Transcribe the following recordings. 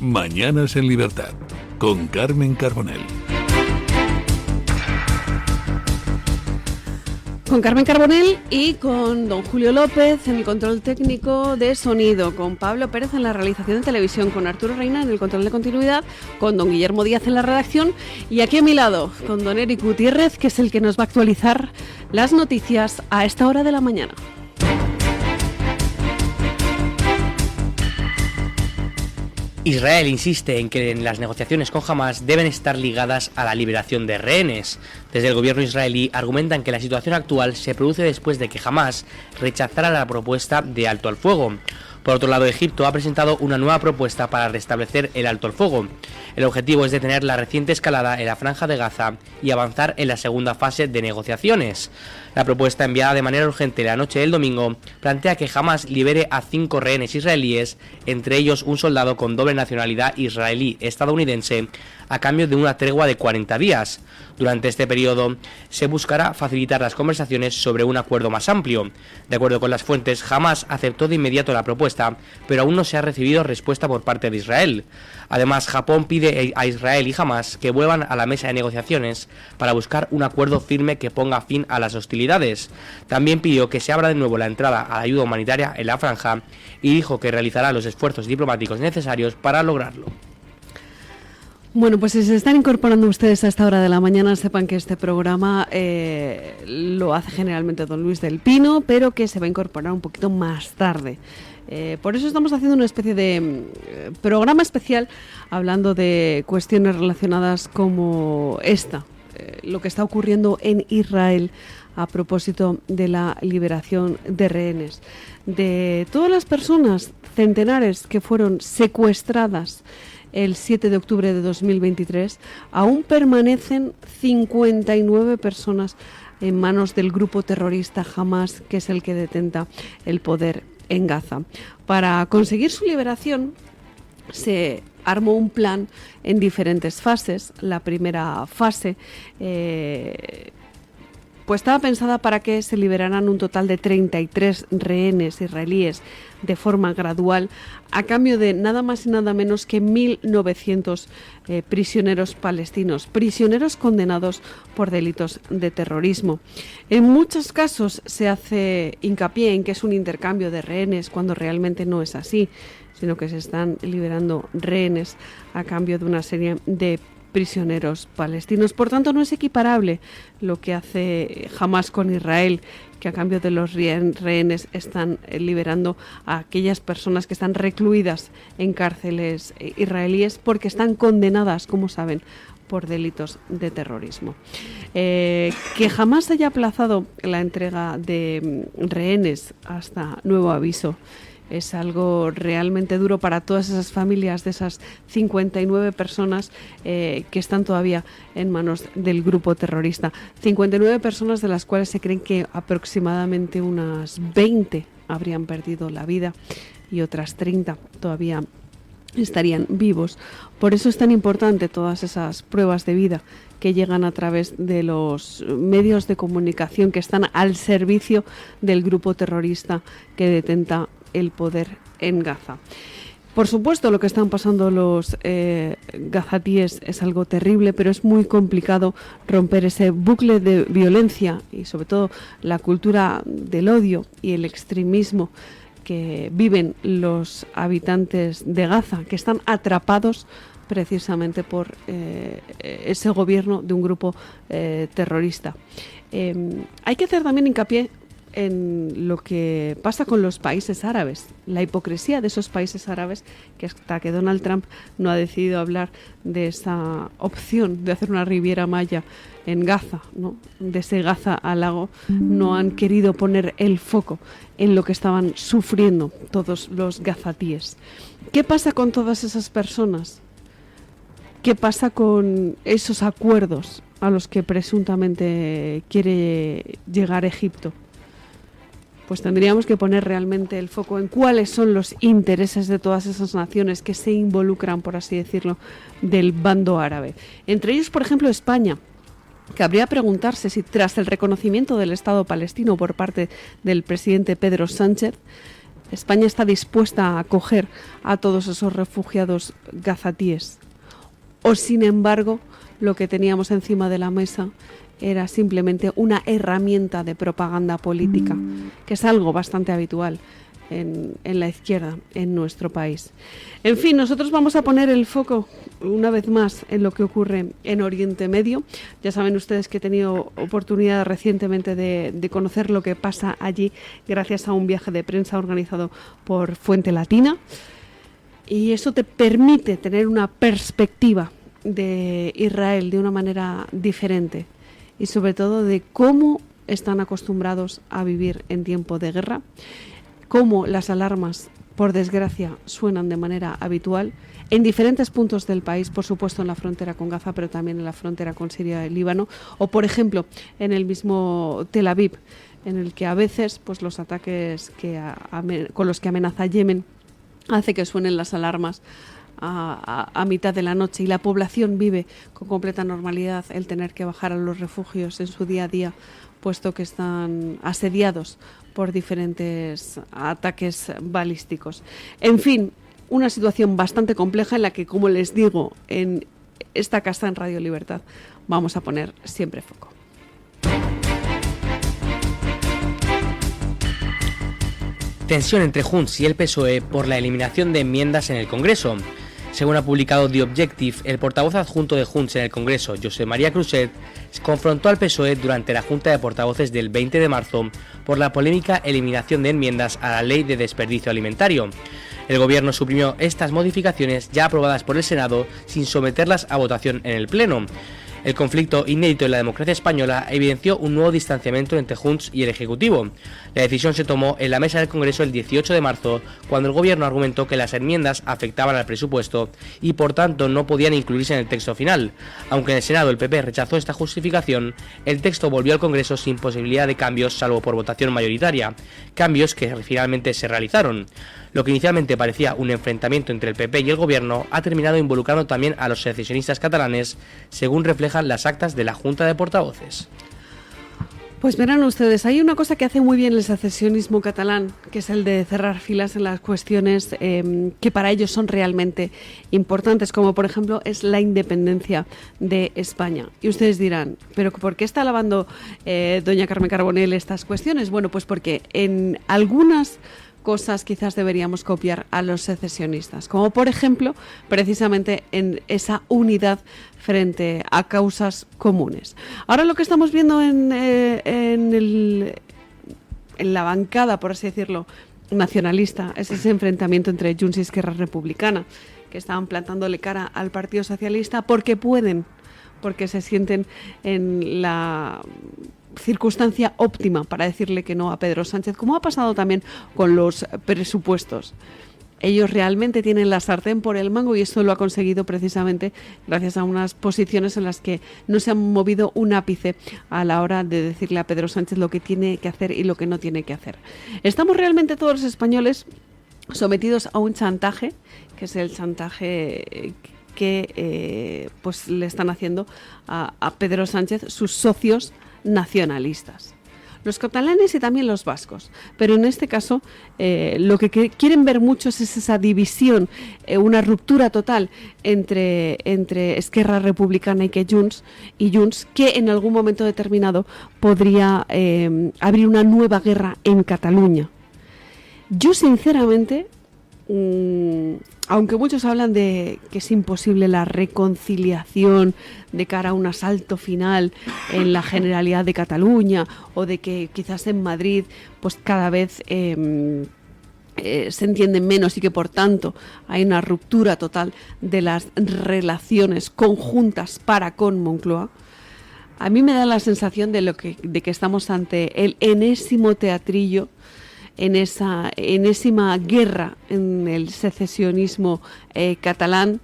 Mañanas en Libertad, con Carmen Carbonell. Con Carmen Carbonell y con don Julio López en el control técnico de sonido, con Pablo Pérez en la realización de televisión, con Arturo Reina en el control de continuidad, con don Guillermo Díaz en la redacción y aquí a mi lado con don Eric Gutiérrez, que es el que nos va a actualizar las noticias a esta hora de la mañana. Israel insiste en que las negociaciones con Hamás deben estar ligadas a la liberación de rehenes. Desde el gobierno israelí argumentan que la situación actual se produce después de que Hamás rechazara la propuesta de alto al fuego. Por otro lado, Egipto ha presentado una nueva propuesta para restablecer el alto al fuego. El objetivo es detener la reciente escalada en la Franja de Gaza y avanzar en la segunda fase de negociaciones. La propuesta enviada de manera urgente la noche del domingo plantea que Hamás libere a 5 rehenes israelíes, entre ellos un soldado con doble nacionalidad israelí-estadounidense, a cambio de una tregua de 40 días. Durante este periodo se buscará facilitar las conversaciones sobre un acuerdo más amplio. De acuerdo con las fuentes, Hamás aceptó de inmediato la propuesta, pero aún no se ha recibido respuesta por parte de Israel. Además, Japón pide a Israel y Hamás que vuelvan a la mesa de negociaciones para buscar un acuerdo firme que ponga fin a las hostilidades. También pidió que se abra de nuevo la entrada a la ayuda humanitaria en la franja y dijo que realizará los esfuerzos diplomáticos necesarios para lograrlo. Bueno, pues si se están incorporando ustedes a esta hora de la mañana, sepan que este programa lo hace generalmente don Luis del Pino, pero que se va a incorporar un poquito más tarde. Por eso estamos haciendo una especie de programa especial hablando de cuestiones relacionadas como esta, lo que está ocurriendo en Israel a propósito de la liberación de rehenes. De todas las personas, centenares que fueron secuestradas el 7 de octubre de 2023, aún permanecen 59 personas en manos del grupo terrorista Hamás, que es el que detenta el poder en Gaza. Para conseguir su liberación se armó un plan en diferentes fases. La primera fase pues estaba pensada para que se liberaran un total de 33 rehenes israelíes de forma gradual, a cambio de nada más y nada menos que 1.900 prisioneros palestinos, prisioneros condenados por delitos de terrorismo. En muchos casos se hace hincapié en que es un intercambio de rehenes, cuando realmente no es así, sino que se están liberando rehenes a cambio de una serie de prisioneros palestinos. Por tanto, no es equiparable lo que hace Hamás con Israel, que a cambio de los rehenes están liberando a aquellas personas que están recluidas en cárceles israelíes porque están condenadas, como saben, por delitos de terrorismo. Que jamás haya aplazado la entrega de rehenes hasta nuevo aviso es algo realmente duro para todas esas familias de esas 59 personas que están todavía en manos del grupo terrorista. 59 personas de las cuales se creen que aproximadamente unas 20 habrían perdido la vida y otras 30 todavía estarían vivos. Por eso es tan importante todas esas pruebas de vida que llegan a través de los medios de comunicación que están al servicio del grupo terrorista que detenta el poder en Gaza. Por supuesto, lo que están pasando los gazatíes es algo terrible, pero es muy complicado romper ese bucle de violencia y sobre todo la cultura del odio y el extremismo que viven los habitantes de Gaza, que están atrapados precisamente por ese gobierno de un grupo terrorista. Hay que hacer también hincapié en lo que pasa con los países árabes, la hipocresía de esos países árabes, que hasta que Donald Trump no ha decidido hablar de esa opción de hacer una Riviera Maya en Gaza, ¿no?, de ese Gaza al lago, no han querido poner el foco en lo que estaban sufriendo todos los gazatíes. ¿Qué pasa con todas esas personas? ¿Qué pasa con esos acuerdos a los que presuntamente quiere llegar Egipto? Pues tendríamos que poner realmente el foco en cuáles son los intereses de todas esas naciones que se involucran, por así decirlo, del bando árabe. Entre ellos, por ejemplo, España, que habría que preguntarse si tras el reconocimiento del Estado palestino por parte del presidente Pedro Sánchez, España está dispuesta a acoger a todos esos refugiados gazatíes. O, sin embargo, lo que teníamos encima de la mesa era simplemente una herramienta de propaganda política, que es algo bastante habitual en la izquierda en nuestro país. En fin, nosotros vamos a poner el foco una vez más en lo que ocurre en Oriente Medio. Ya saben ustedes que he tenido oportunidad recientemente de conocer lo que pasa allí gracias a un viaje de prensa organizado por Fuente Latina, y eso te permite tener una perspectiva de Israel de una manera diferente y sobre todo de cómo están acostumbrados a vivir en tiempo de guerra, cómo las alarmas, por desgracia, suenan de manera habitual en diferentes puntos del país, por supuesto en la frontera con Gaza, pero también en la frontera con Siria y Líbano, o por ejemplo en el mismo Tel Aviv, en el que a veces pues los ataques con los que amenaza Yemen hace que suenen las alarmas a mitad de la noche, y la población vive con completa normalidad el tener que bajar a los refugios en su día a día, puesto que están asediados por diferentes ataques balísticos. En fin, una situación bastante compleja en la que, como les digo, en esta casa en Radio Libertad vamos a poner siempre foco. Tensión entre Junts y el PSOE por la eliminación de enmiendas en el Congreso. Según ha publicado The Objective, el portavoz adjunto de Junts en el Congreso, Josep María Cruzet, confrontó al PSOE durante la Junta de Portavoces del 20 de marzo por la polémica eliminación de enmiendas a la Ley de Desperdicio Alimentario. El Gobierno suprimió estas modificaciones ya aprobadas por el Senado sin someterlas a votación en el Pleno. El conflicto inédito en la democracia española evidenció un nuevo distanciamiento entre Junts y el Ejecutivo. La decisión se tomó en la mesa del Congreso el 18 de marzo, cuando el Gobierno argumentó que las enmiendas afectaban al presupuesto y por tanto no podían incluirse en el texto final. Aunque en el Senado el PP rechazó esta justificación, el texto volvió al Congreso sin posibilidad de cambios salvo por votación mayoritaria, cambios que finalmente se realizaron. Lo que inicialmente parecía un enfrentamiento entre el PP y el Gobierno ha terminado involucrando también a los secesionistas catalanes, según reflejan las actas de la Junta de Portavoces. Pues verán ustedes, hay una cosa que hace muy bien el secesionismo catalán, que es el de cerrar filas en las cuestiones que para ellos son realmente importantes, como por ejemplo es la independencia de España. Y ustedes dirán, ¿pero por qué está alabando doña Carmen Carbonell estas cuestiones? Bueno, pues porque en algunas cosas quizás deberíamos copiar a los secesionistas, como por ejemplo precisamente en esa unidad frente a causas comunes. Ahora lo que estamos viendo en la bancada, por así decirlo, nacionalista, es ese enfrentamiento entre Junts y Esquerra Republicana, que estaban plantándole cara al Partido Socialista porque pueden, porque se sienten en la circunstancia óptima para decirle que no a Pedro Sánchez, como ha pasado también con los presupuestos. Ellos realmente tienen la sartén por el mango y esto lo ha conseguido precisamente gracias a unas posiciones en las que no se han movido un ápice a la hora de decirle a Pedro Sánchez lo que tiene que hacer y lo que no tiene que hacer. Estamos realmente todos los españoles sometidos a un chantaje, que es el chantaje que pues le están haciendo a Pedro Sánchez sus socios nacionalistas, los catalanes y también los vascos, pero en este caso lo que quieren ver muchos es esa división, una ruptura total entre Esquerra Republicana y Junts, que en algún momento determinado podría abrir una nueva guerra en Cataluña. Yo sinceramente, aunque muchos hablan de que es imposible la reconciliación de cara a un asalto final en la Generalidad de Cataluña, o de que quizás en Madrid pues cada vez se entienden menos y que por tanto hay una ruptura total de las relaciones conjuntas para con Moncloa, a mí me da la sensación de que estamos ante el enésimo teatrillo, en esa enésima guerra en el secesionismo catalán,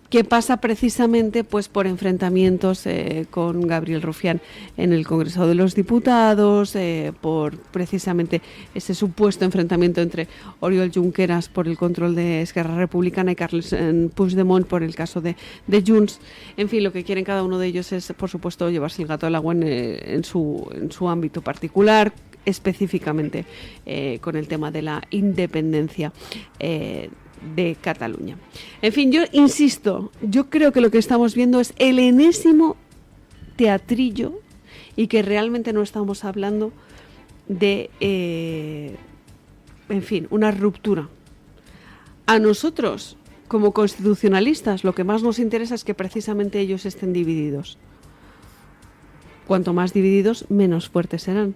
que pasa precisamente pues por enfrentamientos con Gabriel Rufián en el Congreso de los Diputados, por precisamente ese supuesto enfrentamiento entre Oriol Junqueras por el control de Esquerra Republicana y Carles Puigdemont por el caso de Junts. En fin, lo que quieren cada uno de ellos es, por supuesto, llevarse el gato al agua en su ámbito particular. específicamente con el tema de la independencia de Cataluña. En fin, yo insisto, yo creo que lo que estamos viendo es el enésimo teatrillo y que realmente no estamos hablando de, en fin, una ruptura. A nosotros, como constitucionalistas, lo que más nos interesa es que precisamente ellos estén divididos. Cuanto más divididos, menos fuertes serán.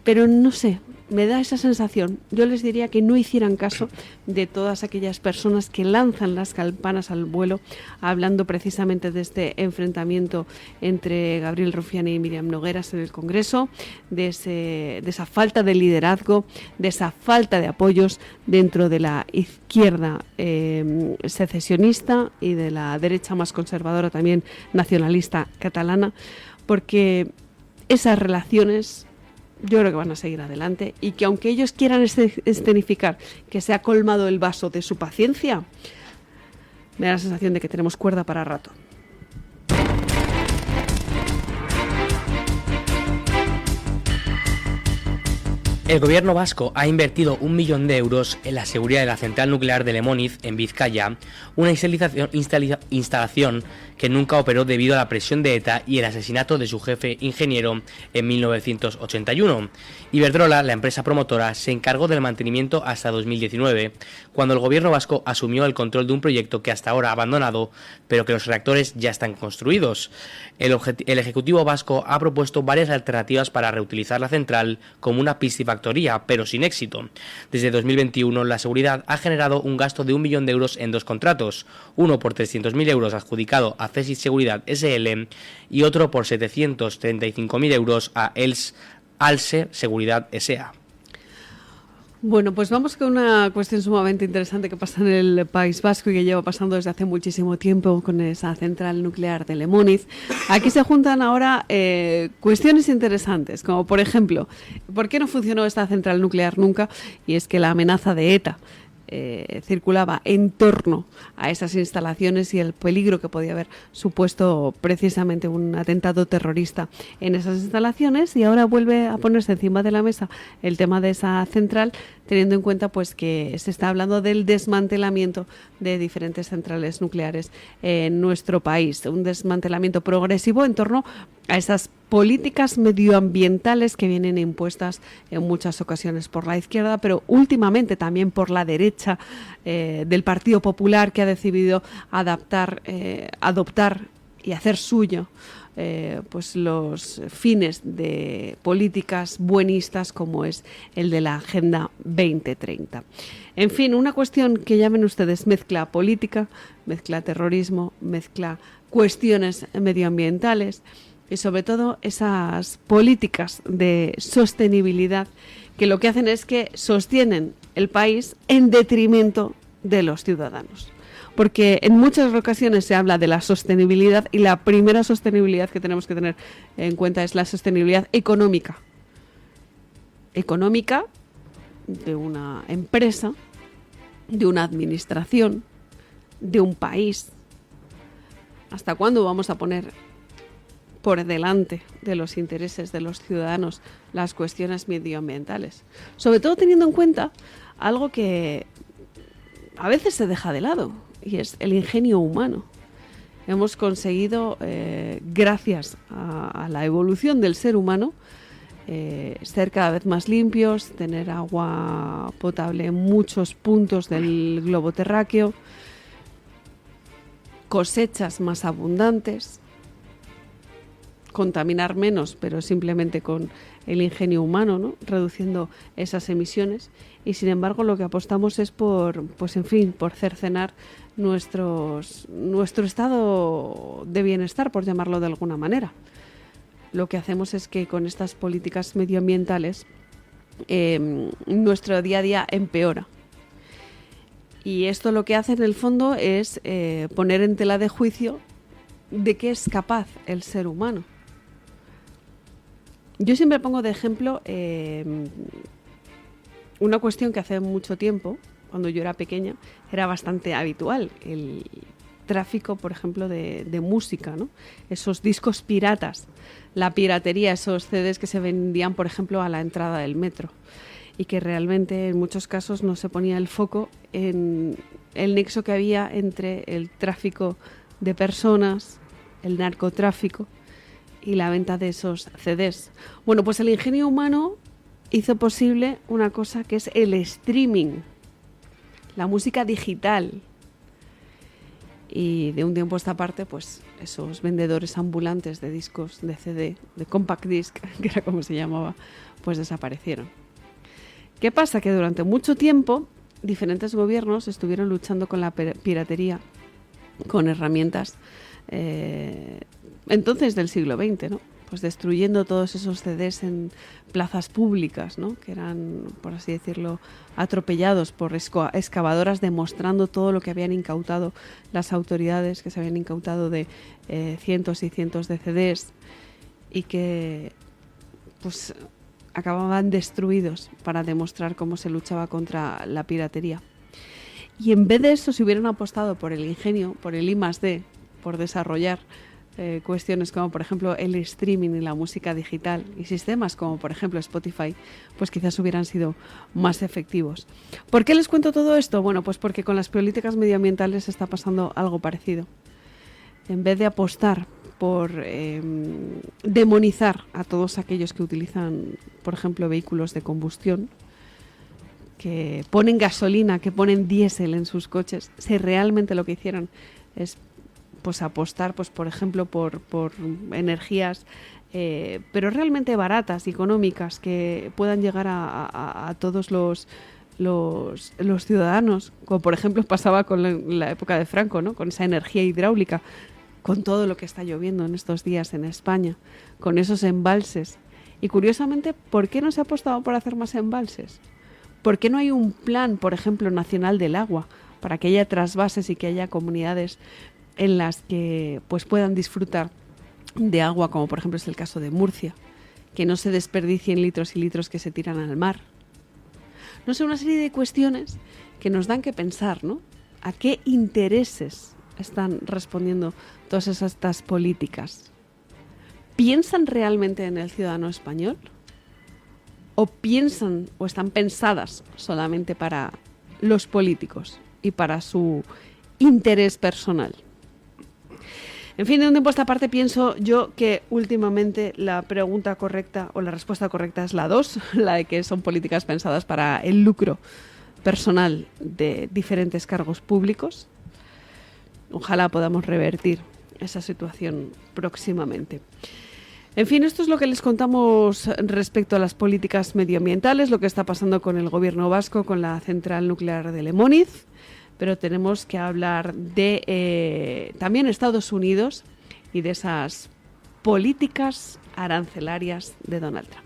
Pero no sé, me da esa sensación. Yo les diría que no hicieran caso de todas aquellas personas que lanzan las campanas al vuelo, hablando precisamente de este enfrentamiento entre Gabriel Rufián y Míriam Nogueras en el Congreso, de esa falta de liderazgo, de esa falta de apoyos dentro de la izquierda secesionista y de la derecha más conservadora también nacionalista catalana, porque esas relaciones yo creo que van a seguir adelante y que aunque ellos quieran escenificar que se ha colmado el vaso de su paciencia, me da la sensación de que tenemos cuerda para rato. El gobierno vasco ha invertido 1 millón de euros en la seguridad de la central nuclear de Lemóniz, en Vizcaya, una instalación que nunca operó debido a la presión de ETA y el asesinato de su jefe ingeniero en 1981. Iberdrola, la empresa promotora, se encargó del mantenimiento hasta 2019, cuando el gobierno vasco asumió el control de un proyecto que hasta ahora ha abandonado, pero que los reactores ya están construidos. El Ejecutivo vasco ha propuesto varias alternativas para reutilizar la central como una piscifactoría, pero sin éxito. Desde 2021, la seguridad ha generado un gasto de 1 millón de euros en 2 contratos, uno por 300.000 euros adjudicado a Cesis Seguridad SL y otro por 735.000 euros a Alse Seguridad S.A. Bueno, pues vamos con una cuestión sumamente interesante que pasa en el País Vasco y que lleva pasando desde hace muchísimo tiempo con esa central nuclear de Lemóniz. Aquí se juntan ahora cuestiones interesantes, como por ejemplo, ¿por qué no funcionó esta central nuclear nunca? Y es que la amenaza de ETA circulaba en torno a esas instalaciones y el peligro que podía haber supuesto precisamente un atentado terrorista en esas instalaciones, y ahora vuelve a ponerse encima de la mesa el tema de esa central, teniendo en cuenta pues que se está hablando del desmantelamiento de diferentes centrales nucleares en nuestro país, un desmantelamiento progresivo en torno a esas políticas medioambientales que vienen impuestas en muchas ocasiones por la izquierda, pero últimamente también por la derecha del Partido Popular, que ha decidido adoptar y hacer suyo pues los fines de políticas buenistas como es el de la Agenda 2030. En fin, una cuestión que llamen ustedes mezcla política, mezcla terrorismo, mezcla cuestiones medioambientales y sobre todo esas políticas de sostenibilidad que lo que hacen es que sostienen el país en detrimento de los ciudadanos. Porque en muchas ocasiones se habla de la sostenibilidad y la primera sostenibilidad que tenemos que tener en cuenta es la sostenibilidad económica. Económica de una empresa, de una administración, de un país. ¿Hasta cuándo vamos a poner por delante de los intereses de los ciudadanos las cuestiones medioambientales? Sobre todo teniendo en cuenta algo que a veces se deja de lado, y es el ingenio humano. Hemos conseguido, gracias a la evolución del ser humano, ser cada vez más limpios, tener agua potable en muchos puntos del globo terráqueo, cosechas más abundantes, contaminar menos, pero simplemente con el ingenio humano, ¿no? Reduciendo esas emisiones, y sin embargo lo que apostamos es por, pues en fin, por cercenar nuestro estado de bienestar, por llamarlo de alguna manera. Lo que hacemos es que con estas políticas medioambientales nuestro día a día empeora. Y esto lo que hace en el fondo es poner en tela de juicio de qué es capaz el ser humano. Yo siempre pongo de ejemplo una cuestión que hace mucho tiempo, cuando yo era pequeña, era bastante habitual, el tráfico, por ejemplo, de música, ¿no? Esos discos piratas, la piratería, esos CDs que se vendían, por ejemplo, a la entrada del metro y que realmente en muchos casos no se ponía el foco en el nexo que había entre el tráfico de personas, el narcotráfico y la venta de esos CDs. Bueno, pues el ingenio humano hizo posible una cosa que es el streaming, la música digital. Y de un tiempo a esta parte, pues esos vendedores ambulantes de discos de CD, de compact disc, que era como se llamaba, pues desaparecieron. ¿Qué pasa? Que durante mucho tiempo diferentes gobiernos estuvieron luchando con la piratería con herramientas entonces del siglo XX, ¿no? Pues destruyendo todos esos CDs en plazas públicas, ¿no? Que eran, por así decirlo, atropellados por excavadoras, demostrando todo lo que habían incautado las autoridades, que se habían incautado de cientos y cientos de CDs y que pues acababan destruidos para demostrar cómo se luchaba contra la piratería. Y en vez de eso, si hubieran apostado por el ingenio, por el I+D, por desarrollar cuestiones como por ejemplo el streaming y la música digital y sistemas como por ejemplo Spotify, pues quizás hubieran sido más efectivos. ¿Por qué les cuento todo esto? Bueno, pues porque con las políticas medioambientales está pasando algo parecido. En vez de apostar por demonizar a todos aquellos que utilizan, por ejemplo, vehículos de combustión, que ponen gasolina, que ponen diésel en sus coches, si realmente lo que hicieran es pues apostar, pues por ejemplo, por energías, pero realmente baratas y económicas, que puedan llegar a todos los ciudadanos, como por ejemplo pasaba con la época de Franco, ¿no? Con esa energía hidráulica, con todo lo que está lloviendo en estos días en España, con esos embalses. Y curiosamente, ¿por qué no se ha apostado por hacer más embalses? ¿Por qué no hay un plan, por ejemplo, nacional del agua, para que haya trasvases y que haya comunidades en las que pues puedan disfrutar de agua, como por ejemplo es el caso de Murcia, que no se desperdicien litros y litros que se tiran al mar? No sé, una serie de cuestiones que nos dan que pensar, ¿no? ¿A qué intereses están respondiendo todas estas políticas? ¿Piensan realmente en el ciudadano español? ¿O piensan o están pensadas solamente para los políticos y para su interés personal? En fin, de un tiempo a esta parte pienso yo que últimamente la pregunta correcta o la respuesta correcta es la 2, la de que son políticas pensadas para el lucro personal de diferentes cargos públicos. Ojalá podamos revertir esa situación próximamente. En fin, esto es lo que les contamos respecto a las políticas medioambientales, lo que está pasando con el gobierno vasco, con la central nuclear de Lemóniz. Pero tenemos que hablar de también Estados Unidos y de esas políticas arancelarias de Donald Trump.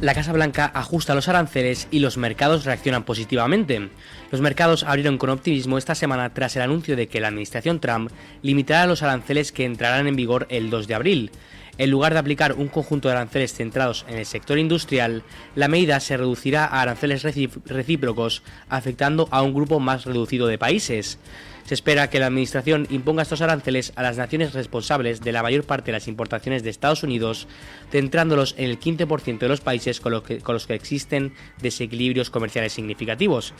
La Casa Blanca ajusta los aranceles y los mercados reaccionan positivamente. Los mercados abrieron con optimismo esta semana tras el anuncio de que la administración Trump limitará los aranceles que entrarán en vigor el 2 de abril. En lugar de aplicar un conjunto de aranceles centrados en el sector industrial, la medida se reducirá a aranceles recíprocos, afectando a un grupo más reducido de países. Se espera que la administración imponga estos aranceles a las naciones responsables de la mayor parte de las importaciones de Estados Unidos, centrándolos en el 15% de los países con los que existen desequilibrios comerciales significativos.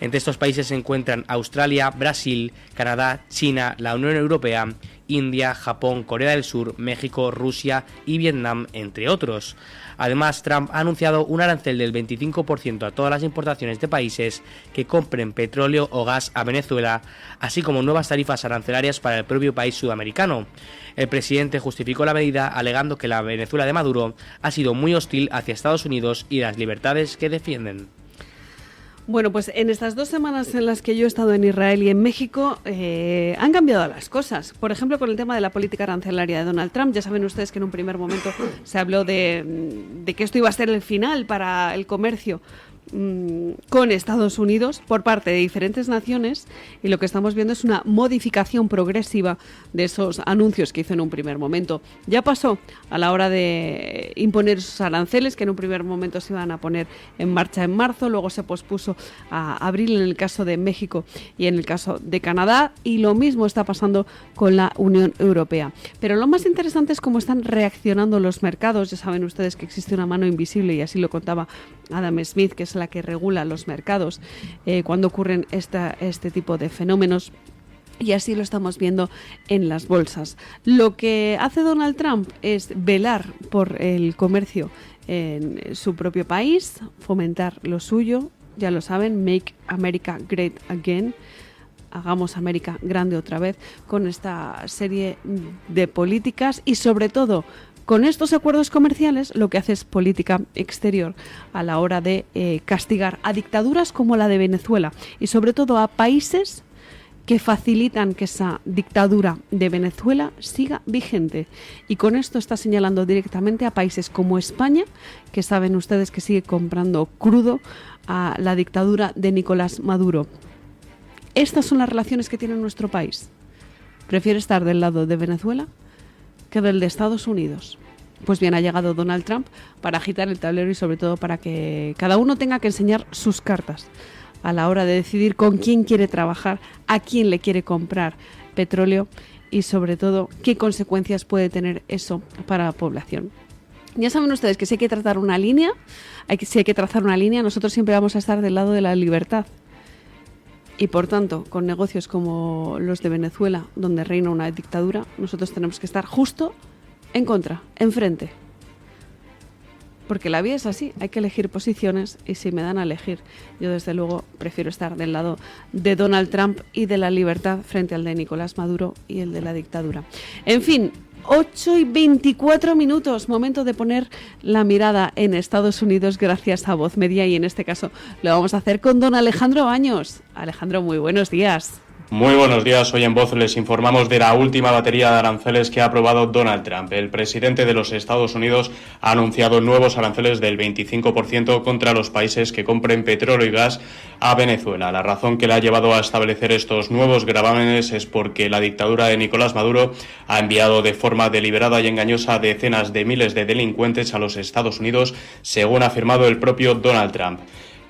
Entre estos países se encuentran Australia, Brasil, Canadá, China, la Unión Europea, India, Japón, Corea del Sur, México, Rusia y Vietnam, entre otros. Además, Trump ha anunciado un arancel del 25% a todas las importaciones de países que compren petróleo o gas a Venezuela, así como nuevas tarifas arancelarias para el propio país sudamericano. El presidente justificó la medida alegando que la Venezuela de Maduro ha sido muy hostil hacia Estados Unidos y las libertades que defienden. Bueno, pues en estas 2 semanas en las que yo he estado en Israel y en México han cambiado las cosas. Por ejemplo, con el tema de la política arancelaria de Donald Trump. Ya saben ustedes que en un primer momento se habló de que esto iba a ser el final para el comercio con Estados Unidos por parte de diferentes naciones, y lo que estamos viendo es una modificación progresiva de esos anuncios que hizo en un primer momento. Ya pasó a la hora de imponer esos aranceles, que en un primer momento se iban a poner en marcha en marzo, luego se pospuso a abril en el caso de México y en el caso de Canadá, y lo mismo está pasando con la Unión Europea. Pero lo más interesante es cómo están reaccionando los mercados. Ya saben ustedes que existe una mano invisible, y así lo contaba Adam Smith, que es la que regula los mercados cuando ocurren este tipo de fenómenos. Y así lo estamos viendo en las bolsas. Lo que hace Donald Trump es velar por el comercio en su propio país, fomentar lo suyo, ya lo saben, Make America Great Again, hagamos América grande otra vez, con esta serie de políticas, y sobre todo con estos acuerdos comerciales lo que hace es política exterior a la hora de castigar a dictaduras como la de Venezuela, y sobre todo a países que facilitan que esa dictadura de Venezuela siga vigente. Y con esto está señalando directamente a países como España, que saben ustedes que sigue comprando crudo a la dictadura de Nicolás Maduro. Estas son las relaciones que tiene nuestro país. ¿Prefiere estar del lado de Venezuela que del de Estados Unidos? Pues bien, ha llegado Donald Trump para agitar el tablero, y sobre todo para que cada uno tenga que enseñar sus cartas a la hora de decidir con quién quiere trabajar, a quién le quiere comprar petróleo, y sobre todo qué consecuencias puede tener eso para la población. Ya saben ustedes que si hay que trazar una línea, nosotros siempre vamos a estar del lado de la libertad. Y por tanto, con negocios como los de Venezuela, donde reina una dictadura, nosotros tenemos que estar justo en contra, enfrente. Porque la vida es así, hay que elegir posiciones, y si me dan a elegir, yo desde luego prefiero estar del lado de Donald Trump y de la libertad frente al de Nicolás Maduro y el de la dictadura. En fin, 8:24, momento de poner la mirada en Estados Unidos gracias a Voz Media, y en este caso lo vamos a hacer con don Alejandro Baños. Alejandro, muy buenos días. Muy buenos días. Hoy en Voz les informamos de la última batería de aranceles que ha aprobado Donald Trump. El presidente de los Estados Unidos ha anunciado nuevos aranceles del 25% contra los países que compren petróleo y gas a Venezuela. La razón que le ha llevado a establecer estos nuevos gravámenes es porque la dictadura de Nicolás Maduro ha enviado de forma deliberada y engañosa a decenas de miles de delincuentes a los Estados Unidos, según ha afirmado el propio Donald Trump.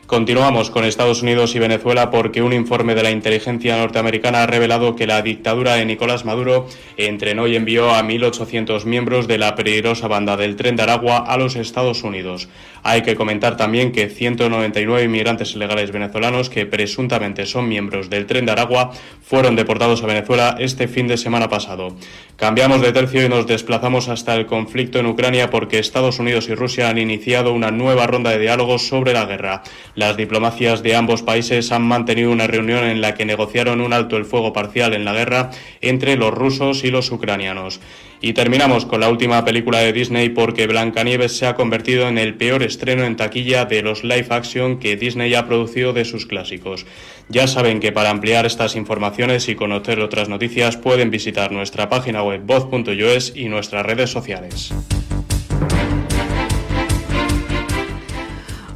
Continuamos con Estados Unidos y Venezuela, porque un informe de la inteligencia norteamericana ha revelado que la dictadura de Nicolás Maduro entrenó y envió a 1.800 miembros de la peligrosa banda del Tren de Aragua a los Estados Unidos. Hay que comentar también que 199 inmigrantes ilegales venezolanos que presuntamente son miembros del Tren de Aragua fueron deportados a Venezuela este fin de semana pasado. Cambiamos de tercio y nos desplazamos hasta el conflicto en Ucrania, porque Estados Unidos y Rusia han iniciado una nueva ronda de diálogos sobre la guerra. Las diplomacias de ambos países han mantenido una reunión en la que negociaron un alto el fuego parcial en la guerra entre los rusos y los ucranianos. Y terminamos con la última película de Disney, porque Blancanieves se ha convertido en el peor estreno en taquilla de los live action que Disney ha producido de sus clásicos. Ya saben que para ampliar estas informaciones y conocer otras noticias pueden visitar nuestra página web voz.es y nuestras redes sociales.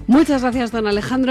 Muchas gracias, don Alejandro.